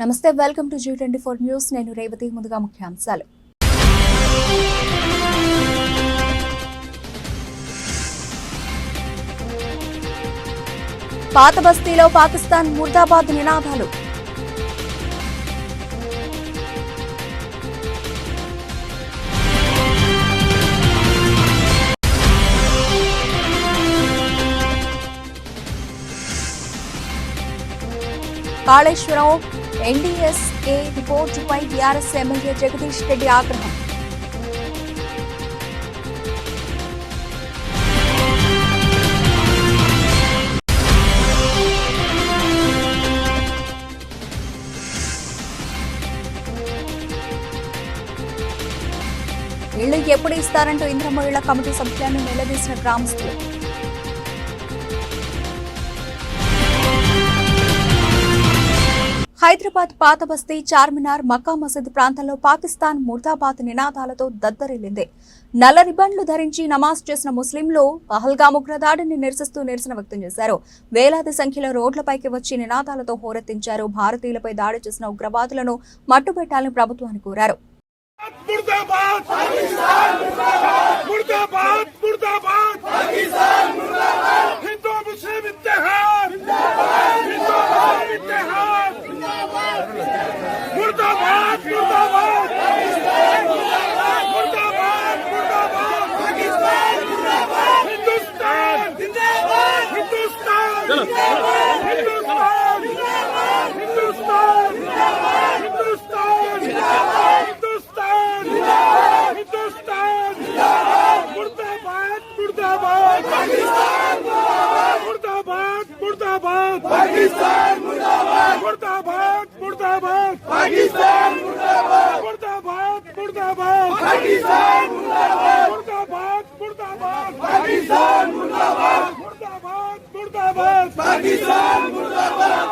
నమస్తే, welcome to G24 news. నేను రేవతి. ముందుగా ముఖ్యాంశాలు. పాత బస్తీలో పాకిస్తాన్ ముర్దాబాద్ నినాదాలు. కాళేశ్వరం ఎన్డీఎస్ఏ రిపోర్టుపై టీఆర్ఎస్ ఎమ్మెల్యే జగదీష్ రెడ్డి ఆగ్రహం. ఇళ్లు ఎప్పుడు ఇస్తారంటూ ఇంద్రమ్మ ఇళ్ల కమిటీ సభ్యులను నిలదీసిన గ్రామస్తులు. హైదరాబాద్ పాత బస్తీ, చార్మినార్, మక్కా మసీద్ ప్రాంతాల్లో పాకిస్తాన్ ముర్దాబాద్ నినాదాలతో దద్దరిల్లింది. నల్ల రిబ్బన్లు ధరించి నమాజ్ చేసిన ముస్లింలు పహల్గామ్ ఉగ్రదాడిని నిరసిస్తూ నిరసన వ్యక్తం చేశారు. వేలాది సంఖ్యలో రోడ్లపైకి వచ్చి నినాదాలతో హోరెత్తించారు. భారతీయులపై దాడి చేసిన ఉగ్రవాదులను మట్టుబెట్టాలని ప్రభుత్వాన్ని కోరారు. पाकिस्तान मुर्दाबाद मुर्दाबाद मुर्दाबाद पाकिस्तान मुर्दाबाद मुर्दाबाद मुर्दाबाद पाकिस्तान मुर्दाबाद मुर्दाबाद मुर्दाबाद पाकिस्तान मुर्दाबाद मुर्दाबाद मुर्दाबाद पाकिस्तान मुर्दाबाद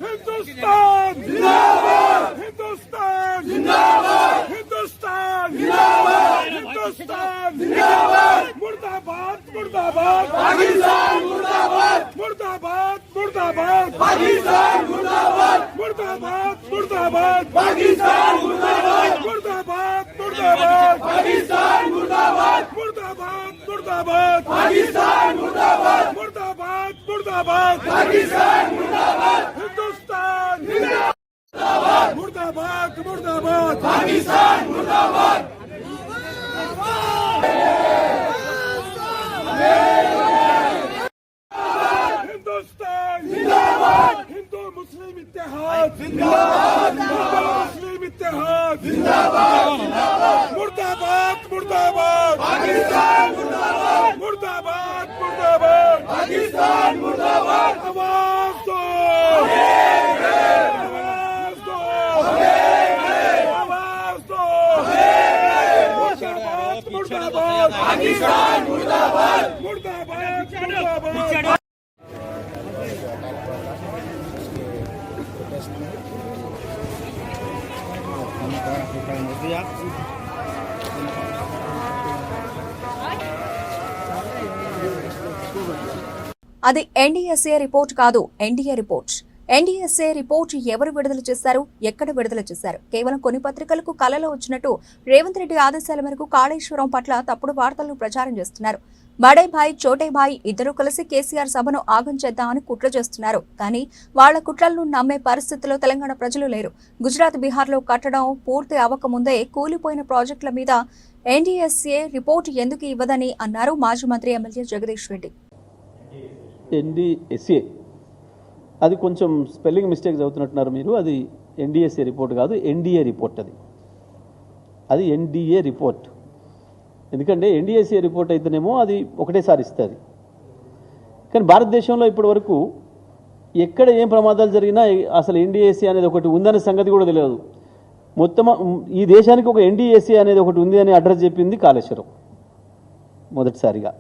हिंदुस्तान जिंदाबाद हिंदुस्तान जिंदाबाद हिंदुस्तान जिंदाबाद हिंदुस्तान जिंदाबाद मुर्दाबाद मुर्दाबाद पाकिस्तान मुर्दाबाद मुर्दाबाद मुर्दाबाद पाकिस्तान मुर्दाबाद मुर्दाबाद मुर्दाबाद पाकिस्तान मुर्दाबाद मुर्दाबाद मुर्दाबाद पाकिस्तान मुर्दाबाद मुर्दाबाद मुर्दाबाद पाकिस्तान मुर्दाबाद मुर्दाबाद मुर्दाबाद पाकिस्तान मुर्दाबाद हिंदुस्तान जिंदाबाद मुर्दाबाद मुर्दाबाद पाकिस्तान मुर्दाबाद हिंदुस्तान जिंदाबाद हिंदू मुस्लिम इत्तेहाद जिंदाबाद मुस्लिम इत्तेहाद जिंदाबाद मुर्दाबाद मुर्दाबाद पाकिस्तान मुर्दाबाद मुर्दाबाद मुर्दाबाद पाकिस्तान मुर्दाबाद आवाज दो आवाज दो आवाज दो मुर्दाबाद मुर्दाबाद पाकिस्तान मुर्दाबाद मुर्दाबाद मुर्दाबाद అది ఎన్డీఎస్ఏ రిపోర్ట్ కాదు, ఎన్డీఏ రిపోర్ట్. ఎన్డీఎస్ఏ రిపోర్ట్ ఎవరు విడుదల చేశారు, ఎక్కడ విడుదల చేశారు? కేవలం కొన్ని పత్రికలకు కలలో వచ్చినట్టు రేవంత్ రెడ్డి ఆదేశాల మేరకు కాళేశ్వరం పట్ల తప్పుడు వార్తలను ప్రచారం చేస్తున్నారు. బడే భాయ్, చోటే భాయ్ ఇద్దరూ కలిసి కేసీఆర్ సభను ఆగం చేద్దామని కుట్ర చేస్తున్నారు. కానీ వాళ్ల కుట్రలను నమ్మే పరిస్థితిలో తెలంగాణ ప్రజలు లేరు. గుజరాత్, బీహార్లో కట్టడం పూర్తి అవ్వకముందే కూలిపోయిన ప్రాజెక్టుల మీద ఎన్డీఎస్ఏ రిపోర్ట్ ఎందుకు ఇవ్వదని అన్నారు మాజీ మంత్రి ఎమ్మెల్యే జగదీష్ రెడ్డి. ఎన్డీఎస్ఏ అది కొంచెం స్పెల్లింగ్ మిస్టేక్ చదువుతున్నట్టున్నారు మీరు. అది ఎన్డీఎస్ఏ రిపోర్ట్ కాదు, ఎన్డీఏ రిపోర్ట్. అది ఎన్డీఏ రిపోర్ట్. ఎందుకంటే ఎన్డీఎస్ఏ రిపోర్ట్ అయితేనేమో అది ఒకటేసారి ఇస్తుంది. కానీ భారతదేశంలో ఇప్పటి వరకు ఎక్కడ ఏం ప్రమాదాలు జరిగినా అసలు ఎన్డీఎస్ఏ అనేది ఒకటి ఉందనే సంగతి కూడా తెలియదు. మొత్తం ఈ దేశానికి ఒక ఎన్డీఎస్ఏ అనేది ఒకటి ఉంది అని అడ్రస్ చెప్పింది కాళేశ్వరం మొదటిసారిగా.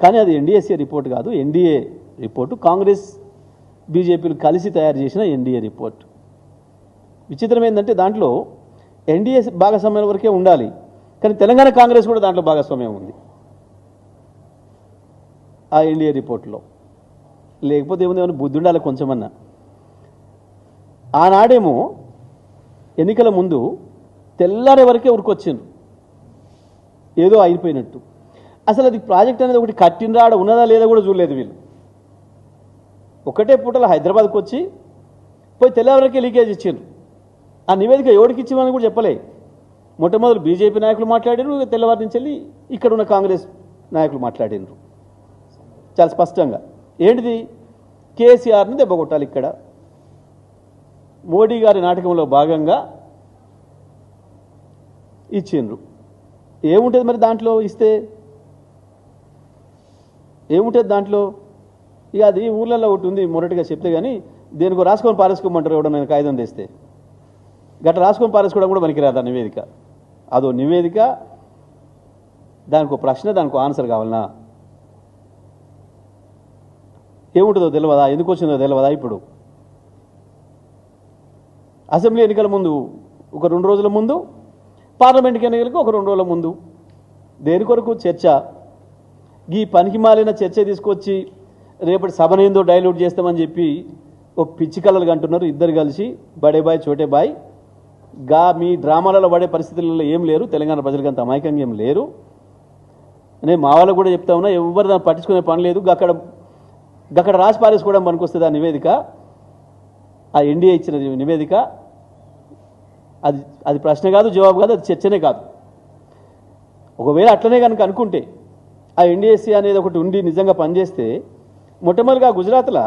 కానీ అది ఎన్డీఎస్ఏ రిపోర్ట్ కాదు, ఎన్డీఏ రిపోర్టు. కాంగ్రెస్ బీజేపీలు కలిసి తయారు చేసిన ఎన్డీఏ రిపోర్ట్. విచిత్రం ఏంటంటే దాంట్లో ఎన్డీఏ భాగస్వామ్యం వరకే ఉండాలి, కానీ తెలంగాణ కాంగ్రెస్ కూడా దాంట్లో భాగస్వామ్యం ఉంది ఆ ఎన్డీఏ రిపోర్ట్లో. లేకపోతే ఏముంది, ఏమైనా బుద్ధి ఉండాలి కొంచెమన్నా. ఆనాడేమో ఎన్నికల ముందు తెల్లారే వరకే ఉరికొచ్చిండ్రు, ఏదో అయిపోయినట్టు. అసలు అది ప్రాజెక్ట్ అనేది ఒకటి కట్టినరా, ఆడ ఉన్నదా లేదా కూడా చూడలేదు వీళ్ళు. ఒకటే పూటలో హైదరాబాద్కి వచ్చి పోయి తెల్లవారికే లీకేజ్ ఇచ్చిండ్రు. ఆ నివేదిక ఎవరికి ఇచ్చామని కూడా చెప్పలే. మొట్టమొదటి బీజేపీ నాయకులు మాట్లాడారు, తెల్లవారి నుంచి వెళ్ళి ఇక్కడ ఉన్న కాంగ్రెస్ నాయకులు మాట్లాడినారు చాలా స్పష్టంగా. ఏంటిది? కేసీఆర్ని దెబ్బకొట్టాలి. ఇక్కడ మోడీ గారి నాటకంలో భాగంగా ఇచ్చిండ్రు. ఏముంటుంది మరి దాంట్లో? ఇస్తే ఏముంటుంది దాంట్లో? ఇక అది ఊళ్ళల్లో ఒకటి ఉంది, మొరటిగా చెప్తే కానీ దేనికో రాసుకొని పారేసుకోమంటారు ఎవడన్నా కాగితం తెస్తే. గట్ట రాసుకొని పారేసుకోవడం కూడా పనికిరాదు ఆ నివేదిక. అదో నివేదిక, దానికో ప్రశ్న, దానికో ఆన్సర్ కావాలన్నా. ఏముంటుందో తెలియదా? ఎందుకు వచ్చిందో తెలియదా? ఇప్పుడు అసెంబ్లీ ఎన్నికల ముందు ఒక 2 రోజుల ముందు, పార్లమెంట్కి ఎన్నికలకు ఒక 2 రోజుల ముందు దేని కొరకు చర్చ? ఈ పనికి మాలిన చర్చ తీసుకొచ్చి రేపటి సభనేందో డైల్యూట్ చేస్తామని చెప్పి ఒక పిచ్చి కళలు అంటున్నారు ఇద్దరు కలిసి. బడే బాయ్ చోటే బాయ్ మీ డ్రామాలలో పడే పరిస్థితులలో ఏం లేరు. తెలంగాణ ప్రజలకు అంత అమాయకంగా ఏం లేరు. నేను మా వాళ్ళకు కూడా చెప్తా ఉన్నా, ఎవరు దాన్ని పట్టించుకునే పని లేదు. అక్కడ రాసి పారేసుకోవడం పనికొస్తుంది ఆ నివేదిక, ఆ ఎన్డీఏ ఇచ్చిన నివేదిక. అది ప్రశ్న కాదు, జవాబు కాదు, అది చర్చనే కాదు. ఒకవేళ అట్లనే కనుక అనుకుంటే, ఆ ఎన్డీఏసీ అనేది ఒకటి ఉండి నిజంగా పనిచేస్తే, మొట్టమొదటిగా గుజరాత్లో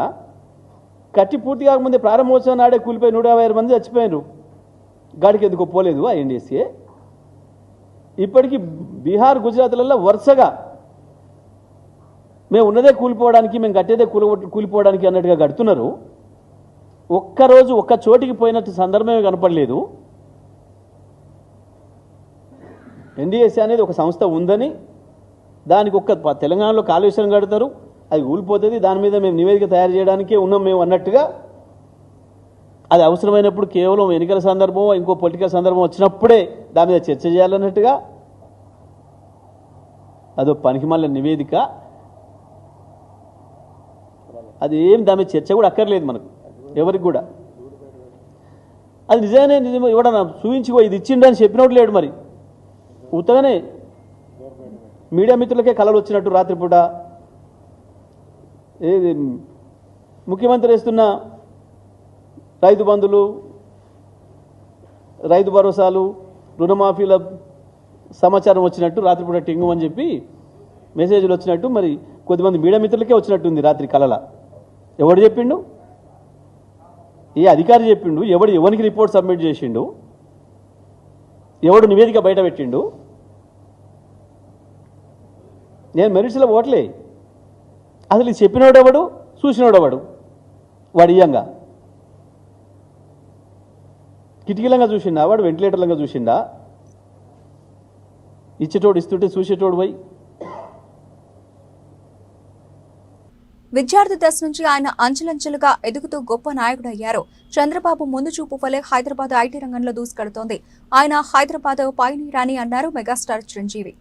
కట్టి పూర్తి కాకముందే ప్రారంభోత్సవం నాడే కూలిపోయి 156 మంది చచ్చిపోయారు. గాడికి ఎందుకు పోలేదు ఆ ఎన్డీఏసీ? ఇప్పటికీ బీహార్, గుజరాత్లలో వరుసగా మేము ఉన్నదే కూలిపోవడానికి, మేము కట్టేదే కూలిపోవడానికి అన్నట్టుగా కడుతున్నారు. ఒక్కరోజు ఒక్క చోటికి పోయినట్టు సందర్భమే కనపడలేదు. ఎన్డీఏసీ అనేది ఒక సంస్థ ఉందని, దానికి ఒక్క తెలంగాణలో కాళేశ్వరం కడతారు, అది కూలిపోతుంది, దాని మీద మేము నివేదిక తయారు చేయడానికే ఉన్నాం మేము అన్నట్టుగా, అది అవసరమైనప్పుడు కేవలం ఎన్నికల సందర్భం, ఇంకో పొలిటికల్ సందర్భం వచ్చినప్పుడే దాని మీద చర్చ చేయాలన్నట్టుగా అదో పనికిమాలిన నివేదిక. అది ఏం దాని మీద చర్చ కూడా అక్కర్లేదు మనకు, ఎవరికి కూడా. అది నిజం ఎవడన్నా చూపించుకో ఇది ఇచ్చిండని చెప్పినట్టు లేడు. మరి ఉత్తగానే మీడియా మిత్రులకే కలలు వచ్చినట్టు రాత్రిపూట ఏది ముఖ్యమంత్రి వేస్తున్న రైతు బంధులు, రైతు భరోసాలు, రుణమాఫీల సమాచారం వచ్చినట్టు రాత్రిపూట టింగు అని చెప్పి మెసేజ్లు వచ్చినట్టు మరి కొద్దిమంది మీడియా మిత్రులకే వచ్చినట్టుంది రాత్రి కలల. ఎవడు చెప్పిండు? ఏ అధికారి చెప్పిండు? ఎవరికి రిపోర్ట్ సబ్మిట్ చేసిండు? ఎవడు నివేదిక బయట పెట్టిండు? నేను మెరిట్స్లో ఓట్లే. అసలు ఇది చెప్పినోడెవడు, చూసినోడెవడు? వాడు ఇయ్యంగా కిటికీలంగా చూసిండా? వాడు వెంటిలేటర్లంగా చూసిండా? ఇచ్చేటోడు ఇస్తుంటే చూసేటోడు పోయి. విద్యార్థి దశ నుంచి ఆయన అంచెలంచెలుగా ఎదుగుతూ గొప్ప నాయకుడు అయ్యారు. చంద్రబాబు ముందు చూపు వలె హైదరాబాద్ ఐటీ రంగంలో దూసుకెడుతోంది. ఆయన హైదరాబాద్ పైనీర్ అని అన్నారు మెగాస్టార్ చిరంజీవి.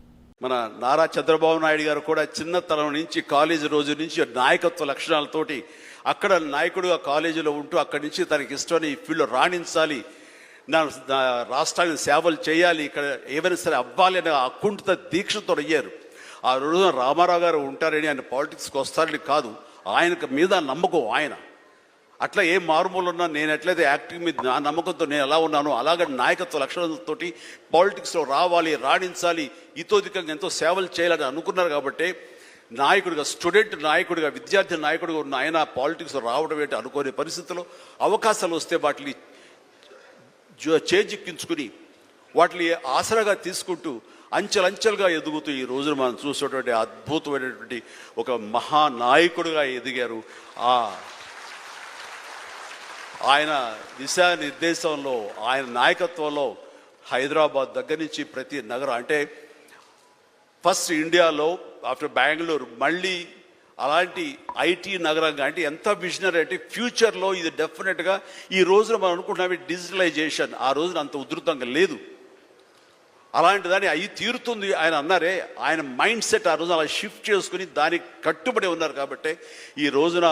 మన నారా చంద్రబాబు నాయుడు గారు కూడా చిన్నతనం నుంచి కాలేజీ రోజు నుంచి నాయకత్వ లక్షణాలతోటి అక్కడ నాయకుడుగా కాలేజీలో ఉంటూ అక్కడి నుంచి తనకి ఇష్టమని ఈ ఫీల్డ్లో రాణించాలి, నా రాష్ట్రానికి సేవలు చేయాలి, ఇక్కడ ఏమైనా సరే అవ్వాలి అనే అకుంఠిత దీక్షతో అయ్యారు. ఆ రోజున రామారావు గారు ఉంటారని ఆయన పాలిటిక్స్కి వస్తారని కాదు, ఆయనకు మీద నమ్మకం. ఆయన అట్లా ఏ మారుమూలు ఉన్నా నేను ఎట్లయితే యాక్టింగ్ మీద నా నమ్మకంతో నేను ఎలా ఉన్నానో అలాగే నాయకత్వ లక్షణాలతోటి పాలిటిక్స్లో రావాలి, రాణించాలి, ఇతోధికంగా ఎంతో సేవలు చేయాలని అనుకున్నారు. కాబట్టి నాయకుడిగా, స్టూడెంట్ నాయకుడిగా, విద్యార్థి నాయకుడిగా ఉన్న ఆయన పాలిటిక్స్లో రావడం ఏంటి అనుకోని పరిస్థితుల్లో అవకాశాలు వస్తే వాటిని చేజిక్కించుకుని వాటిని ఆసరాగా తీసుకుంటూ అంచెలంచెలుగా ఎదుగుతూ ఈ రోజున మనం చూసేటువంటి అద్భుతమైనటువంటి ఒక మహానాయకుడిగా ఎదిగారు. ఆయన దిశానిర్దేశంలో, ఆయన నాయకత్వంలో హైదరాబాద్ దగ్గర నుంచి ప్రతి నగరం, అంటే ఫస్ట్ ఇండియాలో ఆఫ్టర్ బెంగళూరు మళ్ళీ అలాంటి ఐటీ నగరంగా, అంటే ఎంత విజనరీ అంటే ఫ్యూచర్లో ఇది డెఫినెట్గా ఈ రోజున మనం అనుకుంటున్నాం డిజిటలైజేషన్, ఆ రోజున అంత ఉధృతంగా లేదు. అలాంటి దాన్ని అయి తీరుతుంది ఆయన అన్నారే, ఆయన మైండ్ సెట్ ఆ రోజు అలా షిఫ్ట్ చేసుకుని దానికి కట్టుబడి ఉన్నారు కాబట్టి ఈ రోజున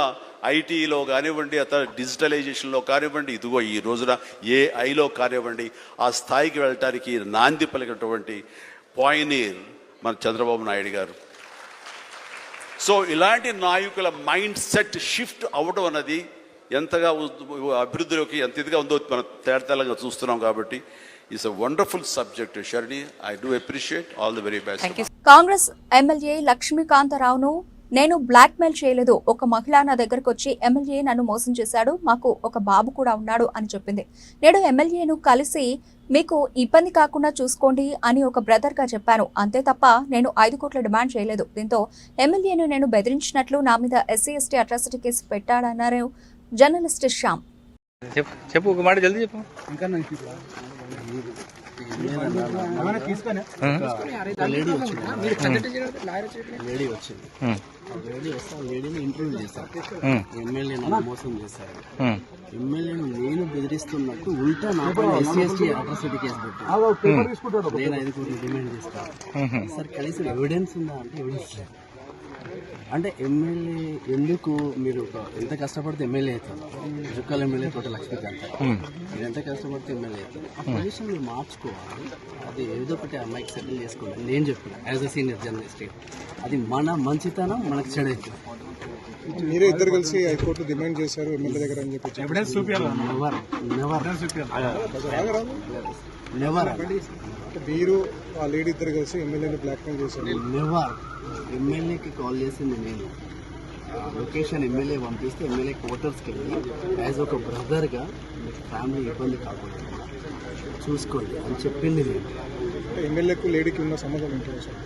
ఐటీలో కానివ్వండి, అతను డిజిటలైజేషన్లో కానివ్వండి, ఇదిగో ఈ రోజున ఏఐలో కానివ్వండి, ఆ స్థాయికి వెళ్ళటానికి నాంది పలికినటువంటి పాయనీర్ మన చంద్రబాబు నాయుడు గారు. సో ఇలాంటి నాయకుల మైండ్ సెట్ షిఫ్ట్ అవ్వడం అన్నది ఎంతగా అభివృద్ధిలోకి ఎంత ఇదిగా ఉందో మనం తేటతెల్లంగా చూస్తున్నాం. కాబట్టి ఇట్స్ అ వండర్ఫుల్ సబ్జెక్ట్ షర్ణి. I do appreciate all the very best. Congress MLA లక్ష్మీకాంతరావును నేను బ్లాక్మెయిల్ చేయలేదు. ఒక మహిళ నా దగ్గరకు వచ్చి ఎమ్మెల్యే నన్ను మోసం చేశాడు, మాకు ఒక బాబు కూడా ఉన్నాడు అని చెప్పింది. నేడు ఎమ్మెల్యేను కలిసి మీకు ఇబ్బంది కాకుండా చూసుకోండి అని ఒక బ్రదర్ గా చెప్పాను, అంతే తప్ప నేను 5 కోట్ల డిమాండ్ చేయలేదు. దీంతో ఎమ్మెల్యేను నేను బెదిరించినట్లు నా మీద SC/ST అట్రాసిటీ కేసు పెట్టాడన్నారు జర్నలిస్ట్ శ్యామ్. చెప్పు ఒక మాట జల్దీ చెప్పు. ఇంకా లేడీ వచ్చింది. లేడీ వస్తే ఆ లేడీని ఇంటర్వ్యూ చేశారు. ఎమ్మెల్యే నన్ను మోసం చేశారు, ఎమ్మెల్యేను నేను బెదిరిస్తున్నట్టు ఉల్టా నాకు SC/ST అట్రాసిటీ కేసు పెట్టారు. నేను 5 కోట్లు డిమాండ్ చేస్తాను. సార్ కనీసం ఎవిడెన్స్ ఉందా అంటే ఎవిడెన్స్ లేదు. అంటే ఎమ్మెల్యే ఎందుకు మీరు ఎంత కష్టపడితే ఎమ్మెల్యే అవుతారు? జుక్కల ఎమ్మెల్యే తోట లక్ష్మీకాంత్ మీరు ఎంత కష్టపడితే ఎమ్మెల్యే అవుతారు? ఆ పొజిషన్ మీరు మార్చుకోవాలి. అది ఏదో ఒకటి అమ్మాయికి సెటిల్ చేసుకోవాలి. నేను చెప్పిన యాజ్ అ సీనియర్ జర్నలిస్ట్, అది మన మంచితనం మనకు చెడైతుంది. మీరే ఇద్దరు కలిసి 5 కోట్లు డిమాండ్ చేశారు ఎమ్మెల్యే దగ్గర అని చెప్పి మీరు ఆ లేడీ ఇద్దరు కలిసి ఎమ్మెల్యేని బ్లాక్మెయిల్ చేశారు. నెవర్. ఎమ్మెల్యేకి కాల్ చేసింది నేను. లొకేషన్ ఎమ్మెల్యే పంపిస్తే ఎమ్మెల్యే క్వార్టర్స్కి వెళ్ళి యాజ్ ఒక బ్రదర్గా ఫ్యామిలీ ఇబ్బంది కాకూడదు చూసుకోండి అని చెప్పింది నేను. ఎమ్మెల్యేకు లేడీకి ఉన్న సంబంధం ఏంటి సార్?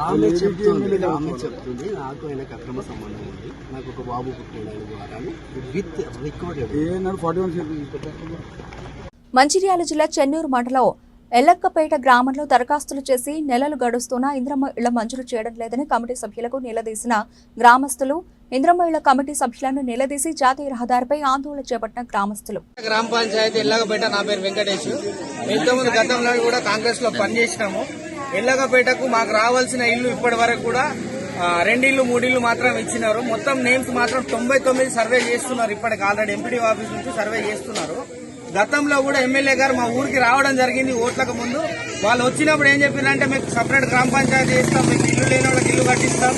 ఆమె చెప్తుంది నాకు ఆయనకు అక్రమ సంబంధం ఉంది, నాకు ఒక బాబు పుట్టిన ద్వారా విత్ రికార్డ్. మంచిర్యాల జిల్లా చెన్నూరు మండలం ఎల్లక్కపేట గ్రామంలో దరఖాస్తులు చేసి నెలలు గడుస్తున్నా ఇంద్రమ్మ ఇళ్ల మంజూరు చేయడం లేదని కమిటీ సభ్యులకు నిలదీసిన గ్రామస్తులు ఇంద్రమ్మ ఇళ్ల కమిటీ సభ్యులను నిలదీసి జాతీయ రహదారిపై ఆందోళన చేపట్టిన గ్రామస్తులు. గ్రామ పంచాయతీ ఎల్లగపేట, నా పేరు వెంకటేష్. ఇంతకుముందు గతంలో కూడా కాంగ్రెస్ లో పనిచేసినాము. ఎల్లగపేటకు మాకు రావాల్సిన ఇల్లు ఇప్పటి వరకు కూడా 2 ఇల్లు 3 ఇల్లు మాత్రం ఇచ్చినారు. మొత్తం నేమ్స్ మాత్రం 99 సర్వే చేస్తున్నారు. ఇప్పటికి ఆల్రెడీ ఎంపీడీ ఆఫీస్ నుంచి సర్వే చేస్తున్నారు. గతంలో కూడా ఎమ్మెల్యే గారు మా ఊరికి రావడం జరిగింది ఓట్లకు ముందు. వాళ్ళు వచ్చినప్పుడు ఏం చెప్పారంటే మీకు సపరేట్ గ్రామ పంచాయతీ చేస్తాం, మీకు ఇల్లు లేని వాళ్ళకి ఇల్లు కట్టిస్తాం,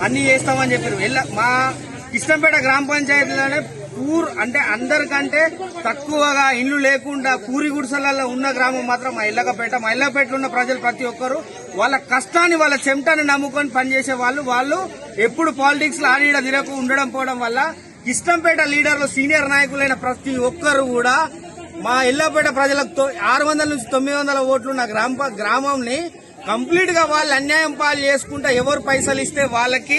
అన్ని చేస్తామని చెప్పారు. మా కిష్టంపేట గ్రామ పంచాయతీలోనే అంటే అందరికంటే తక్కువగా ఇల్లు లేకుండా పూరి గుడిసెలలో ఉన్న గ్రామం మాత్రం మా ఎల్లగపేట. మా ఎల్లగపేటలో ఉన్న ప్రజలు ప్రతి ఒక్కరు వాళ్ళ కష్టాన్ని వాళ్ళ చెమటని నమ్ముకొని పనిచేసే వాళ్ళు ఎప్పుడు పాలిటిక్స్ లో ఆడిడ తిరగకు ఉండడం పోవడం వల్ల కిష్టంపేట లీడర్లు సీనియర్ నాయకులైన ప్రతి ఒక్కరు కూడా మా ఎల్లపేట ప్రజలకు 600 నుంచి 900 ఓట్లున్న గ్రామంని కంప్లీట్ గా వాళ్ళు అన్యాయం పాలు చేసుకుంటా ఎవరు పైసలు ఇస్తే వాళ్ళకి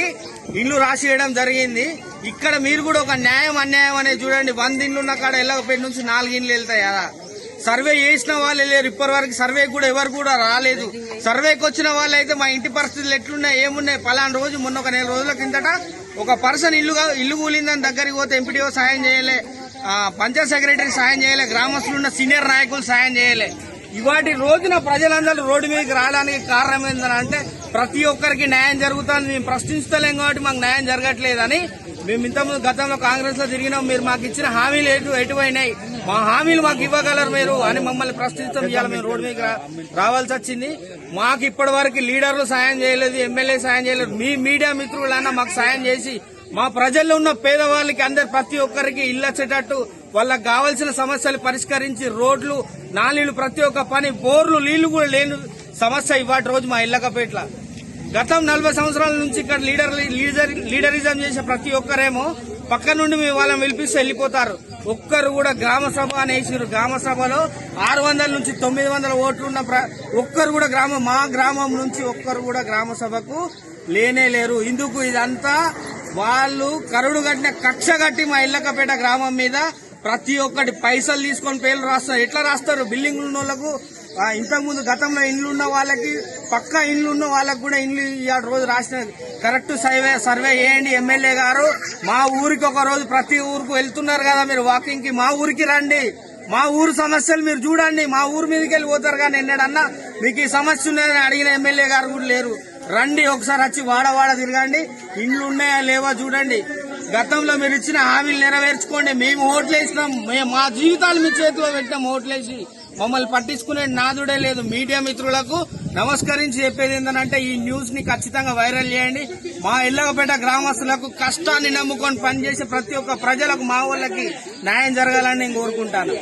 ఇల్లు రాసియడం జరిగింది. ఇక్కడ మీరు కూడా ఒక న్యాయం అన్యాయం అనేది చూడండి. 100 ఇల్లు ఉన్న కాడ ఎల్లపేట నుంచి 4 ఇల్లు వెళ్తాయి కదా. సర్వే చేసిన వాళ్ళే లేరు, ఇప్పటి వరకు సర్వే కూడా ఎవరు కూడా రాలేదు. సర్వేకి వచ్చిన వాళ్ళు అయితే మా ఇంటి పరిస్థితులు ఎట్లున్నాయి ఏమున్నాయి, పలానా రోజు మొన్న ఒక 4 రోజుల కిందట ఒక పర్సన్ ఇల్లు కూలిందని దగ్గరికి పోతే ఎంపీడీఓ సాయం చేయలే, పంచాయత్ సెక్రటరీ సాయం చేయలే, గ్రామస్తులున్న సీనియర్ నాయకులు సాయం చేయలే. ఇవాటి రోజున ప్రజలందరూ రోడ్డు మీదకి రావడానికి కారణం ఏంటంటే ప్రతి ఒక్కరికి న్యాయం జరుగుతుంది. మేము ప్రశ్నిస్తలేం కాబట్టి మాకు న్యాయం జరగట్లేదని మేము ఇంతకుముందు గతంలో కాంగ్రెస్ లో తిరిగినాం. మీరు మాకు ఇచ్చిన హామీలు ఎటువైనాయి, మా హామీలు మాకు ఇవ్వగలరు మీరు అని మమ్మల్ని ప్రశ్నిస్తాం. ఇవాళ మేము రోడ్డు మీదకి రావాల్సి వచ్చింది. మాకు ఇప్పటి వరకు లీడర్లు సాయం చేయలేదు, ఎమ్మెల్యే సాయం చేయలేదు. మీ మీడియా మిత్రులన్నా మాకు సాయం చేసి మా ప్రజల్లో ఉన్న పేదవాళ్ళకి అందరు ప్రతి ఒక్కరికి ఇల్లు వచ్చేటట్టు వాళ్ళకి కావాల్సిన సమస్యలు పరిష్కరించి రోడ్లు, నాలీళ్లు, ప్రతి ఒక్క పని, బోర్లు, నీళ్లు కూడా లేని సమస్య ఇవాటి రోజు మా ఎల్లకపేట్ల. గతం 40 సంవత్సరాల నుంచి ఇక్కడ లీడరిజం చేసే ప్రతి ఒక్కరేమో పక్క నుండి మేము వాళ్ళని పిలిపిస్తే వెళ్ళిపోతారు. ఒక్కరు కూడా గ్రామ సభ అనేసారు. గ్రామ సభలో 600 నుంచి 900 ఓట్లున్న ఒక్కరు కూడా మా గ్రామం నుంచి ఒక్కరు కూడా గ్రామ సభకు లేనే లేరు. ఇందుకు ఇదంతా వాళ్ళు కరుడు కట్టిన కక్ష కట్టి మా ఎల్లకపేట గ్రామం మీద ప్రతి ఒక్కటి పైసలు తీసుకొని పేర్లు రాస్తారు. ఎట్లా రాస్తారు? బిల్డింగ్లు ఉన్న వాళ్ళకు, ఇంతకుముందు గతంలో ఇండ్లు ఉన్న వాళ్ళకి, పక్క ఇండ్లు ఉన్న వాళ్ళకు కూడా ఇండ్లు ఈ రోజు రాసిన కరెక్ట్ సర్వే చేయండి. ఎమ్మెల్యే గారు మా ఊరికి ఒక రోజు ప్రతి ఊరికి వెళ్తున్నారు కదా మీరు వాకింగ్ కి, మా ఊరికి రండి. మా ఊరు సమస్యలు మీరు చూడండి. మా ఊరు మీదకి వెళ్ళి పోతారు కానీ ఎన్నడన్నా మీకు ఈ సమస్య ఉన్నదని అడిగిన ఎమ్మెల్యే గారు కూడా లేరు. రండి ఒకసారి వచ్చి వాడ తిరగండి, ఇండ్లు ఉన్నాయా లేవా చూడండి. గతంలో మీరు ఇచ్చిన హామీలు నెరవేర్చుకోండి. మేము ఓట్లేసినాం, మా జీవితాలు మీ చేతిలో పెట్టినాం ఓట్లేసి. మమ్మల్ని పట్టించుకునే నాదుడే లేదు. మీడియా మిత్రులకు నమస్కరించి చెప్పేది ఏంటంటే ఈ న్యూస్ ని ఖచ్చితంగా వైరల్ చేయండి. మా ఎల్లగపేట గ్రామస్తులకు కష్టాన్ని నమ్ముకొని పనిచేసే ప్రతి ఒక్క ప్రజలకు మా వాళ్ళకి న్యాయం జరగాలని నేను కోరుకుంటాను.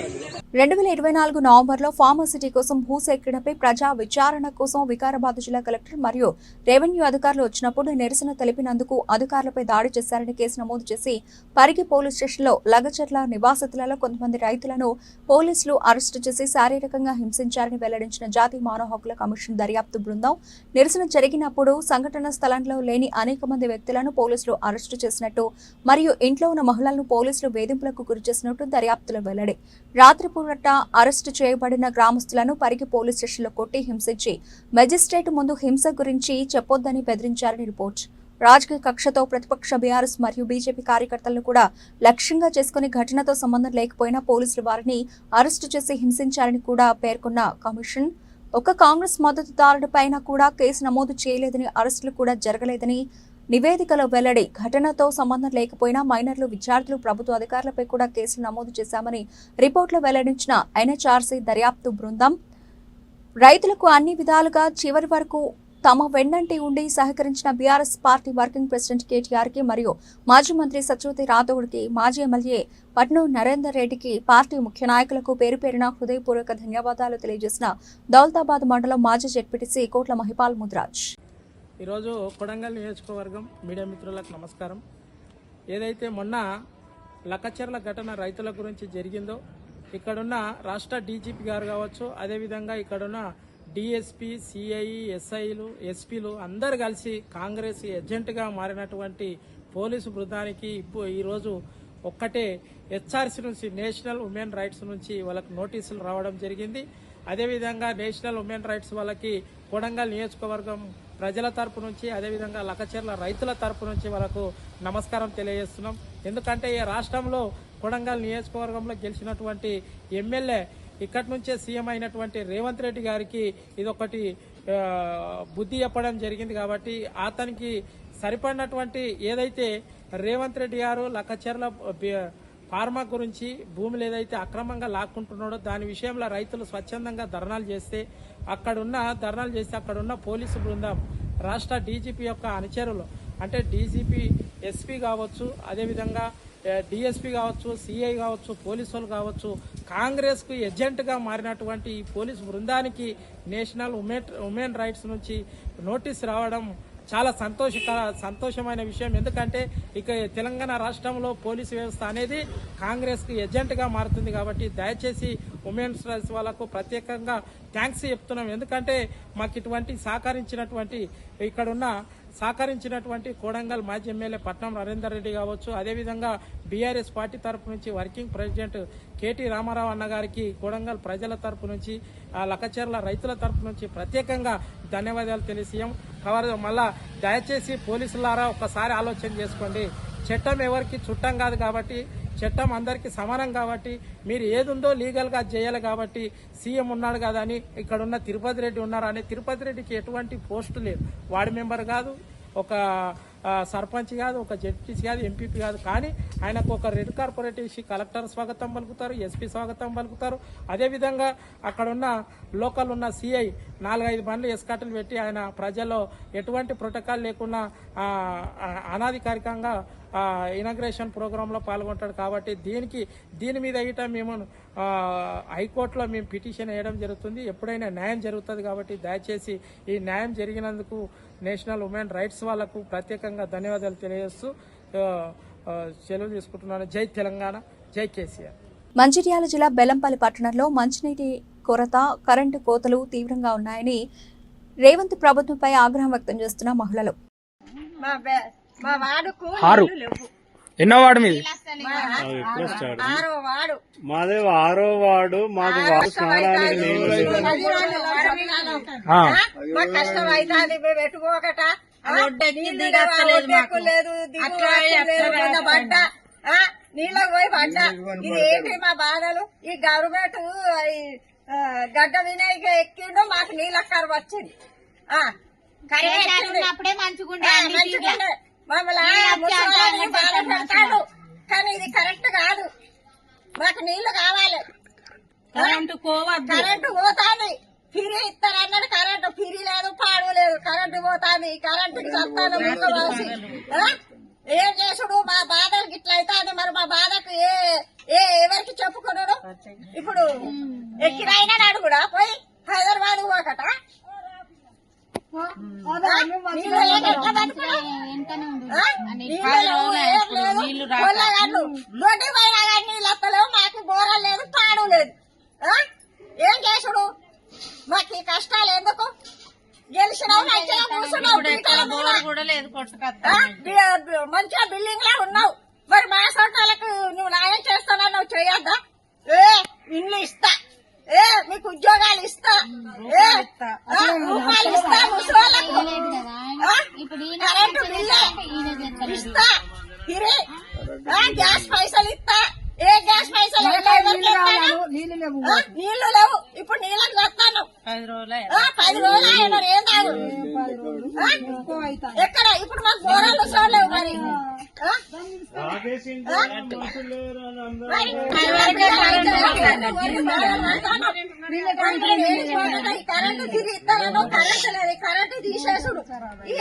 2024 నవంబర్లో ఫార్మసిటీ కోసం భూసేకరణపై ప్రజా విచారణ కోసం వికారాబాద్ జిల్లా కలెక్టర్ మరియు రెవెన్యూ అధికారులు వచ్చినప్పుడు నిరసన తెలిపినందుకు అధికారులపై దాడి చేశారని కేసు నమోదు చేసి పరిగి పోలీస్ స్టేషన్లో లగచర్ల నివాసితులలో కొంతమంది రైతులను పోలీసులు అరెస్టు చేసి శారీరకంగా హింసించారని వెల్లడించిన జాతీయ మానవ హక్కుల కమిషన్ దర్యాప్తు బృందం నిరసన జరిగినప్పుడు సంఘటన స్థలంలో లేని అనేక మంది వ్యక్తులను పోలీసులు అరెస్టు చేసినట్టు మరియు ఇంట్లో ఉన్న మహిళలను పోలీసులు వేధింపులకు గురిచేసినట్టు దర్యాప్తులో వెల్లడి. రాత్రిపూట అరెస్టు చేయబడిన గ్రామస్తులను పరిగి పోలీస్ స్టేషన్లో కొట్టి హింసించి మెజిస్ట్రేట్ ముందు హింస గురించి చెప్పొద్దని బెదిరించారని రిపోర్ట్. రాజకీయ కక్షతో ప్రతిపక్ష బీఆర్ఎస్ మరియు బీజేపీ కార్యకర్తలను కూడా లక్ష్యంగా చేసుకుని ఘటనతో సంబంధం లేకపోయినా పోలీసులు వారిని అరెస్టు చేసి హింసించారని కూడా పేర్కొన్న కమిషన్ ఒక కాంగ్రెస్ మద్దతుదారుడిపైన కూడా కేసు నమోదు చేయలేదని, అరెస్టులు కూడా జరగలేదని నివేదికలో వెల్లడి. ఘటనతో సంబంధం లేకపోయినా మైనర్లు, విద్యార్థులు, ప్రభుత్వ అధికారులపై కూడా కేసులు నమోదు చేశామని రిపోర్టులో వెల్లడించిన ఎన్హెచ్ఆర్సీ దర్యాప్తు బృందం రైతులకు అన్ని విధాలుగా చివరి వరకు తమ వెన్నంటి ఉండి సహకరించిన బీఆర్ఎస్ పార్టీ వర్కింగ్ ప్రెసిడెంట్ కేటీఆర్కి మరియు మాజీ మంత్రి సత్యవతి రాథోడ్కి, మాజీ ఎమ్మెల్యే పట్నం నరేందర్ రెడ్డికి, పార్టీ ముఖ్య నాయకులకు పేరు పేరున హృదయపూర్వక ధన్యవాదాలు తెలియజేసిన దౌలతాబాద్ మండలం మాజీ జెడ్పీటీసీ కోట్ల మహిపాల్ ముద్రాజ్. ఈరోజు కొడంగల్ నియోజకవర్గం మీడియా మిత్రులకు నమస్కారం. ఏదైతే మొన్న లక్కచెర్ల ఘటన రైతుల గురించి జరిగిందో, ఇక్కడున్న రాష్ట్ర డీజీపీ గారు కావచ్చు, అదేవిధంగా ఇక్కడున్న డిఎస్పీ, సిఐ, ఎస్ఐలు, ఎస్పీలు అందరు కలిసి కాంగ్రెస్ ఏజెంట్గా మారినటువంటి పోలీసు బృందానికి ఈరోజు ఒక్కటే హెచ్ఆర్సీ నుంచి, నేషనల్ ఉమెన్ రైట్స్ నుంచి వాళ్ళకి నోటీసులు రావడం జరిగింది. అదేవిధంగా నేషనల్ ఉమెన్ రైట్స్ వాళ్ళకి కొడంగల్ నియోజకవర్గం ప్రజల తరపు నుంచి, అదేవిధంగా లక్కచెర్ల రైతుల తరపు నుంచి వాళ్ళకు నమస్కారం తెలియజేస్తున్నాం. ఎందుకంటే ఈ రాష్ట్రంలో కొడంగల్ నియోజకవర్గంలో గెలిచినటువంటి ఎమ్మెల్యే ఇక్కడి నుంచే సీఎం అయినటువంటి రేవంత్ రెడ్డి గారికి ఇదొకటి బుద్ధి చెప్పడం జరిగింది. కాబట్టి అతనికి సరిపడినటువంటి ఏదైతే రేవంత్ రెడ్డి గారు లక్కచెర్ల ఫార్మా గురించి భూములు ఏదైతే అక్రమంగా లాక్కుంటున్నాడో దాని విషయంలో రైతులు స్వచ్ఛందంగా ధర్నాలు చేస్తే అక్కడున్న పోలీసు బృందం రాష్ట్ర డీజీపీ యొక్క అనుచరులు, అంటే డీజీపీ, ఎస్పీ కావచ్చు, అదేవిధంగా డిఎస్పీ కావచ్చు, సిఐ కావచ్చు, పోలీసులు కావచ్చు, కాంగ్రెస్కు ఏజెంట్గా మారినటువంటి ఈ పోలీసు బృందానికి నేషనల్ ఉమెన్ రైట్స్ నుంచి నోటీస్ రావడం చాలా సంతోషమైన విషయం. ఎందుకంటే ఇక తెలంగాణ రాష్ట్రంలో పోలీసు వ్యవస్థ అనేది కాంగ్రెస్కి ఏజెంట్గా మారుతుంది. కాబట్టి దయచేసి ఉమెన్స్ రైట్స్ వాళ్ళకు ప్రత్యేకంగా థ్యాంక్స్ చెప్తున్నాం. ఎందుకంటే మాకు ఇటువంటి సహకరించినటువంటి కొడంగల్ మాజీ ఎమ్మెల్యే పట్నం నరేందర్ రెడ్డి కావచ్చు, అదేవిధంగా బీఆర్ఎస్ పార్టీ తరపు నుంచి వర్కింగ్ ప్రెసిడెంట్ కేటీ రామారావు అన్న గారికి కొడంగల్ ప్రజల తరపు నుంచి, లక్కచెర్ల రైతుల తరపు నుంచి ప్రత్యేకంగా ధన్యవాదాలు తెలియజేయం. మళ్ళా దయచేసి పోలీసులారా ఒక్కసారి ఆలోచన చేసుకోండి. చట్టం ఎవరికి చుట్టం కాదు కాబట్టి, చట్టం అందరికీ సమానం కాబట్టి, మీరు ఏదుందో లీగల్గా చేయాలి. కాబట్టి సీఎం ఉన్నాడు కదా అని ఇక్కడున్న తిరుపతి రెడ్డి ఉన్నారు అని, తిరుపతి రెడ్డికి ఎటువంటి పోస్టు లేదు, వార్డు మెంబర్ కాదు, ఒక సర్పంచ్ కాదు, ఒక జడ్పీసీ కాదు, ఎంపీపీ కాదు. కానీ ఆయనకు ఒక రెడ్ కార్పొరేట్ ఇచ్చి కలెక్టర్ స్వాగతం పలుకుతారు, ఎస్పీ స్వాగతం పలుకుతారు. అదేవిధంగా అక్కడున్న లోకల్ ఉన్న సిఐ 4-5 బండ్లు ఎస్కాటలు పెట్టి ఆయన ప్రజల్లో ఎటువంటి ప్రోటోకాల్ లేకుండా అనాధికారికంగా ఇనాగ్రేషన్ ప్రోగ్రాంలో పాల్గొంటాడు. కాబట్టి దీని మీద ఇట మేము హైకోర్టులో మేము పిటిషన్ వేయడం జరుగుతుంది. ఎప్పుడైనా న్యాయం జరుగుతుంది. కాబట్టి దయచేసి ఈ న్యాయం జరిగినందుకు నేషనల్ ఉమెన్ రైట్స్ వాళ్లకు ప్రత్యేకంగా ధన్యవాదాలు తెలియజేస్తూ సెలవు తీసుకుంటున్నాను. జై తెలంగాణ, జై కేసీఆర్. మంచిర్యాల జిల్లా బెల్లంపల్లి పట్టణంలో మంచినీటి కొరత, కరెంటు కోతలు తీవ్రంగా ఉన్నాయని రేవంత్ ప్రభుత్వంపై ఆగ్రహం వ్యక్తం చేస్తున్న మహిళలు. ఎన్నో వాడు మీది? మాదే 6వ వార్డు. మాకు స్నానానికి నీళ్ళు కష్టం అవుతుంది పెట్టుకోకట బట్ట నీళ్ళకి పోయి పడ్డా. ఇది ఏంటి మా బాధలు? ఈ గవర్నమెంట్ గడ్డ వినాయక ఎక్కిండు, మాకు నీళ్ళక్కర వచ్చింది. మంచిగుండే మమ్మల్ని బాధ పెడతాడు, కానీ ఇది కరెక్ట్ కాదు. మాకు నీళ్లు కావాలి. కరెంటు పోతాంది, ఫిరి ఇస్తారు అన్నాడు. కరెంటు ఫిరి లేదు, పాడు లేదు, కరెంటు పోతాంది. కరెంటుకి చెప్తాను ముక్కవాసి ఏం చేసుడు? మా బాధలకు ఇట్లా అవుతాది. మరి మా బాధకు ఎవరికి చెప్పుకున్నాడు? ఇప్పుడు ఎక్కిరైనా నాడు కూడా పోయి హైదరాబాద్ పోకట దొడ్డి పోయినా కానీ నీళ్ళు వస్తలేవు, మాకు బోరం లేదు, పాడు లేదు. ఏం చేసుడు? మాకు ఈ కష్టాలు ఎందుకు? గెలిచినావు, మంచిగా కూర్చున్నావు, మంచిగా బిల్డింగ్ లా ఉన్నావు. మరి మా సొంతాలకు నువ్వు న్యాయం చేస్తానన్నావు, చేయొద్దా? ఇల్లు ఇస్తా, మీకు ఉద్యోగాలు ఇస్తా, రూపాయలు ఇస్తా, ముసలోళ్ళకు కరెంటు బిల్లు ఇస్తా, గ్యాస్ పైసలు ఇస్తా. ఏ గ్యాస్ పైసలు? నీళ్లు లేవు. ఇప్పుడు నీళ్ళకి వస్తాను 10 రోజులు అయినా ఏం తాగు ఎక్కడ? ఇప్పుడు మాకు బోరాలు చూడలేవు. మరి కరెంటు తిరిగి ఇస్తాను, కరెంటు లేదు, కరెంటు తీసేసుడు.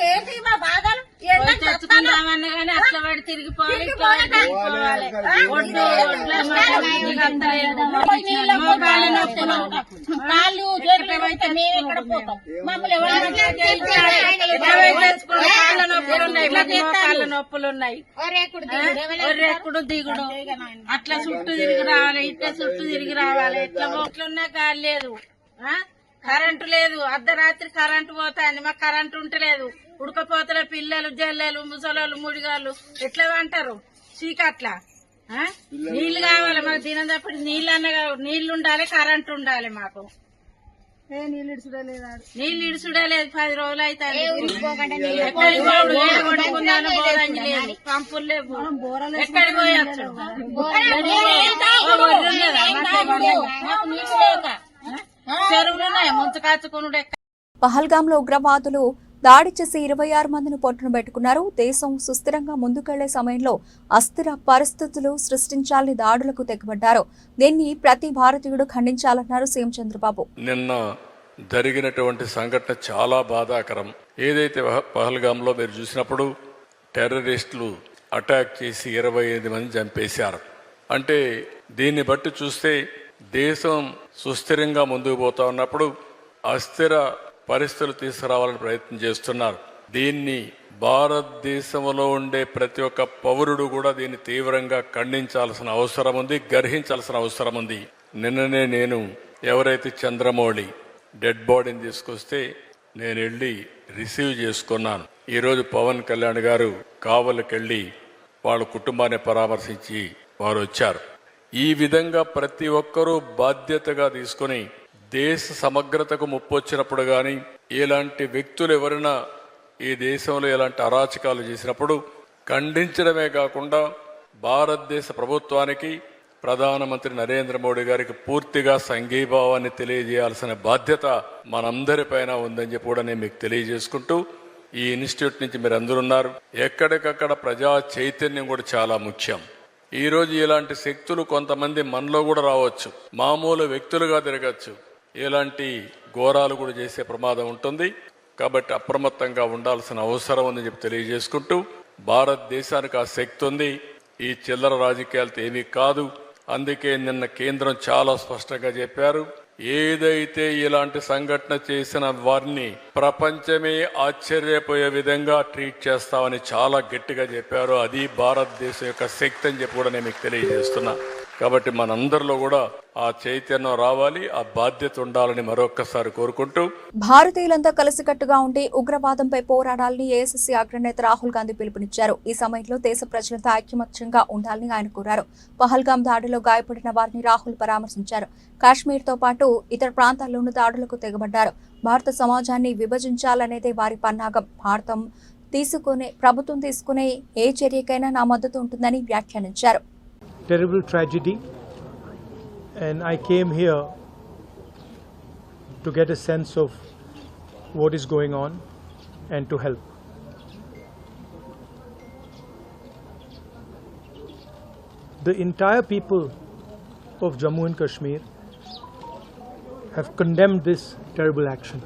ఏంటి మా బాధలు? తెచ్చుకుందామన్నా కానీ అట్లా పడి తిరిగిపోవాలి, కాళ్ళు చేతులైతే మేము ఎక్కడ పోతాం? మమ్మల్ని కాళ్ళ నొప్పులు ఉన్నాయి, ఎప్పుడు దిగుడు, అట్లా చుట్టూ తిరిగి రావాలి, ఇట్లా చుట్టూ తిరిగి రావాలి. ఇట్లా మొట్లున్నా గాలి లేదు, కరెంటు లేదు. అర్ధరాత్రి కరెంటు పోతాంది, మాకు కరెంటు ఉంటలేదు. ఉడకపోతల పిల్లలు, జల్లెలు, ముసలోళ్ళు, ముడిగాళ్ళు ఎట్లా అంటారు? చీకట్లా నీళ్లు కావాలి మాకు. దినం తప్పటి నీళ్లు ఉండాలి, కరెంటు ఉండాలి. మాకు నీళ్లు ఇడుచుడే లేదు. 10 రోజులు అయితే పంపులు లేవు, ఎక్కడికి పోయొచ్చు? చెరువులు ఉన్నాయి, ముంచు కాచుకునుడు. పహల్గాంలో ఉగ్రవాదులు దాడి చేసి 26 మందిని పొట్టును పెట్టుకున్నారు. దేశం సుస్థిరంగా ముందుకెళ్లే సమయంలో అస్థిర పరిస్థితులు సృష్టించాలని దాడులకు తెగబడ్డారు. దీన్ని ప్రతి భారతీయుడు ఖండించాలన్నారు సీఎం చంద్రబాబు. నిన్న జరిగినటువంటి సంఘటన చాలా బాధాకరం. ఏదైతే పహల్గాంలో మీరు చూసినప్పుడు టెర్రరిస్టులు అటాక్ చేసి 25 మంది చంపేశారు. అంటే దీన్ని బట్టి చూస్తే దేశం సుస్థిరంగా ముందుకు పోతా ఉన్నప్పుడు అస్థిర పరిస్థితులు తీసుకురావాలని ప్రయత్నం చేస్తున్నారు. దీన్ని భారతదేశంలో ఉండే ప్రతి ఒక్క పౌరుడు కూడా దీన్ని తీవ్రంగా ఖండించాల్సిన అవసరం ఉంది, గర్హించాల్సిన అవసరం ఉంది. నిన్ననే నేను ఎవరైతే చంద్రమౌళి డెడ్ బాడీని తీసుకొస్తే నేను వెళ్ళి రిసీవ్ చేసుకున్నాను. ఈరోజు పవన్ కళ్యాణ్ గారు కావలికెళ్ళి వాళ్ళ కుటుంబాన్ని పరామర్శించి వారు వచ్చారు. ఈ విధంగా ప్రతి ఒక్కరూ బాధ్యతగా తీసుకుని దేశ సమగ్రతకు ముప్పు వచ్చినప్పుడు కానీ, ఇలాంటి వ్యక్తులు ఎవరైనా ఈ దేశంలో ఇలాంటి అరాచకాలు చేసినప్పుడు ఖండించడమే కాకుండా భారతదేశ ప్రభుత్వానికి, ప్రధానమంత్రి నరేంద్ర మోడీ గారికి పూర్తిగా సంఘీభావాన్ని తెలియజేయాల్సిన బాధ్యత మనందరిపైన ఉందని చెప్పి కూడా నేను మీకు తెలియజేసుకుంటూ, ఈ ఇన్స్టిట్యూట్ నుంచి మీరు అందరూ ఉన్నారు. ఎక్కడికక్కడ ప్రజా చైతన్యం కూడా చాలా ముఖ్యం. ఈరోజు ఇలాంటి శక్తులు కొంతమంది మనలో కూడా రావచ్చు, మామూలు వ్యక్తులుగా తిరగచ్చు, ఇలాంటి ఘోరాలు కూడా చేసే ప్రమాదం ఉంటుంది. కాబట్టి అప్రమత్తంగా ఉండాల్సిన అవసరం ఉందని చెప్పి తెలియజేసుకుంటూ, భారతదేశానికి ఆ శక్తి ఉంది, ఈ చిల్లర రాజకీయాలతో ఏమీ కాదు. అందుకే నిన్న కేంద్రం చాలా స్పష్టంగా చెప్పారు, ఏదైతే ఇలాంటి సంఘటన చేసిన వారిని ప్రపంచమే ఆశ్చర్యపోయే విధంగా ట్రీట్ చేస్తామని చాలా గట్టిగా చెప్పారు. అది భారతదేశం యొక్క శక్తి అని చెప్పి కూడా నేను మీకు తెలియజేస్తున్నా. కాబట్టి మనందరిలో కూడా ఆ చైతన్యం రావాలి, ఆ బాధ్యత ఉండాలని మరొక్కసారి కోరుకుంటూ, భారతీయులంతా కలిసికట్టుగా ఉండి ఉగ్రవాదంపై పోరాడాలని ఏఐసీసీ అగ్రనేత రాహుల్ గాంధీ పిలుపునిచ్చారు. ఈ సమయంలో దేశ ప్రజలంతా ఐకమత్యంగా ఉండాలని ఆయన కోరారు. పహల్గాం దాడిలో గాయపడిన వారిని రాహుల్ పరామర్శించారు. కాశ్మీర్తో పాటు ఇతర ప్రాంతాల్లోనూ దాడులకు తెగబడ్డారు. భారత సమాజాన్ని విభజించాలనేదే వారి పన్నాగం. భారతం ప్రభుత్వం తీసుకునే ఏ చర్యకైనా నా మద్దతు ఉంటుందని వ్యాఖ్యానించారు. Terrible tragedy, and I came here to get a sense of what is going on and to help. The entire people of Jammu and Kashmir have condemned this terrible action,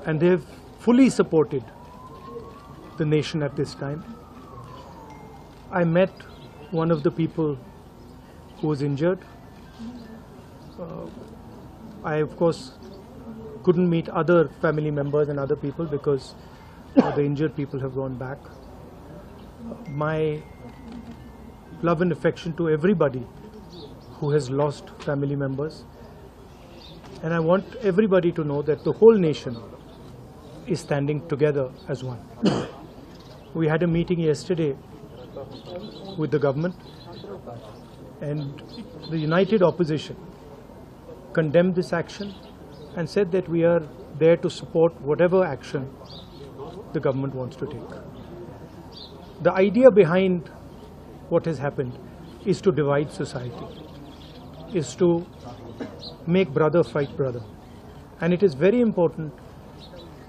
and they have fully supported the nation at this time. I met one of the people who was injured. I of course couldn't meet other family members and other people because the injured people have gone back. My love and affection to everybody who has lost family members, and I want everybody to know that the whole nation is standing together as one. We had a meeting yesterday with the government, and the united opposition condemned this action and said that we are there to support whatever action the government wants to take. The idea behind what has happened is to divide society, is to make brother fight brother. And it is very important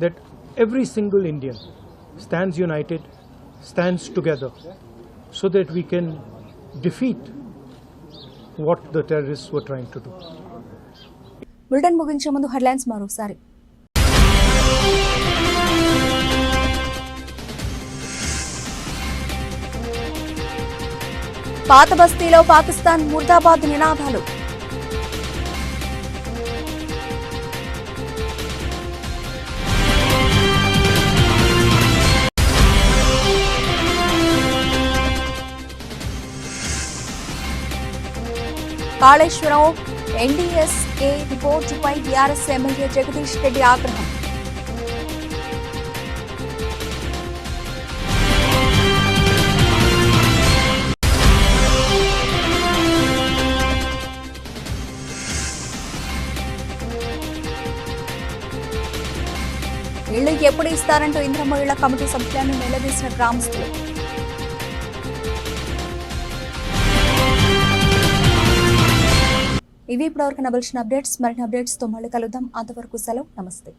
that every single Indian stands united, stands together, so that we can defeat what the terrorists were trying to do. Bulletin ముగించే ముందు headlines మరోసారి. పాత బస్తీలో పాకిస్తాన్ ముర్దాబాద్ నినాదాలు. Kaleshwaram NDSA రిపోర్టుపై TRS MLA Jagadish Reddy ఆగ్రహం. ఇళ్లు ఎప్పుడు ఇస్తారంటూ ఇంద్రమ్మ ఇళ్ల కమిటీ సభ్యులను నిలదీసిన గ్రామస్తులు. ఇవి ఇప్పటివరకు నవలసిన అప్డేట్స్. మరిన్ని అప్డేట్స్తో మళ్ళీ కలుద్దాం. అంతవరకు సెలవు. నమస్తే.